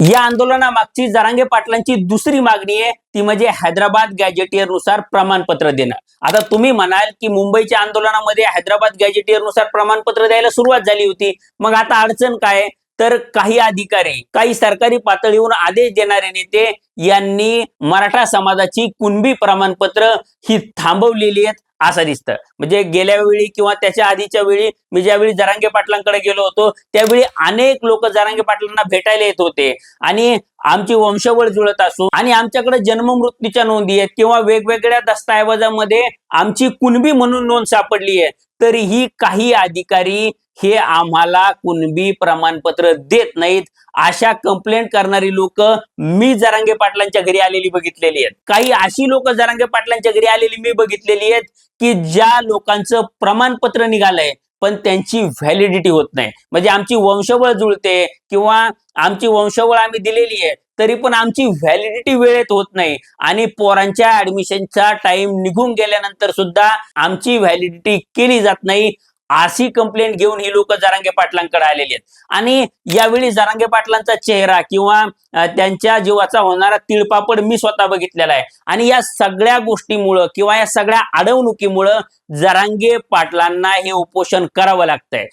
या आंदोलनामागची जरांगे पाटलांची दुसरी मागणी आहे ती म्हणजे हैदराबाद गॅजेटियर नुसार प्रमाणपत्र देणं। आता तुम्ही म्हणाल की मुंबईच्या आंदोलनामध्ये हैदराबाद गॅजेटियर नुसार प्रमाणपत्र द्यायला सुरुवात झाली होती, मग आता अडचण काय? तर काही अधिकारी, काही सरकारी पातळीवर आदेश देणारे नेते यांनी मराठा समाजाची कुणबी प्रमाणपत्र ही थांबवलेली आहेत असं दिसतं। म्हणजे गेल्या वेळी किंवा त्याच्या आधीच्या वेळी मी ज्यावेळी जरांगे पाटलांकडे गेलो होतो त्यावेळी अनेक लोक जरांगे पाटलांना भेटायला येत होते आणि आमची वंशावळ जुळत असो आणि आमच्याकडे जन्म मृत्यूच्या नोंदी आहेत किंवा वेगवेगळ्या दस्तऐवजामध्ये आमची कुणबी म्हणून नोंद सापडली आहे, तरीही काही अधिकारी हे आम्हाला कुणबी प्रमाणपत्र देत नाहीत। अशा कंप्लेंट करणारी लोक मी जरांगे पाटलांच्या घरी आलेली बघितलेली आहेत। काही अशी लोक जरांगे पाटलांच्या घरी आलेली मी बघितलेली आहेत की ज्या लोकांचं प्रमाणपत्र निघालंय पण त्यांची व्हॅलिडिटी होत नाही। म्हणजे आमची वंशावळ जुळते किंवा आमची वंशावळ आम्ही दिलेली आहे तरी पण आमची व्हॅलिडिटी वेळेत होत नाही आणि पोरांच्या ऍडमिशनचा टाइम निघून गेल्यानंतर सुद्धा आमची व्हॅलिडिटी केली जात नाही। अशी कंप्लेंट घेऊन ही लोक जरांगे पाटलांकडे आलेली आहेत आणि यावेळी जरांगे पाटलांचा चेहरा किंवा त्यांच्या जीवाचा होणारा तिळपापड मी स्वतः बघितलेला आहे आणि या सगळ्या गोष्टीमुळं किंवा या सगळ्या अडवणुकीमुळं जरांगे पाटलांना हे उपोषण करावं लागतंय।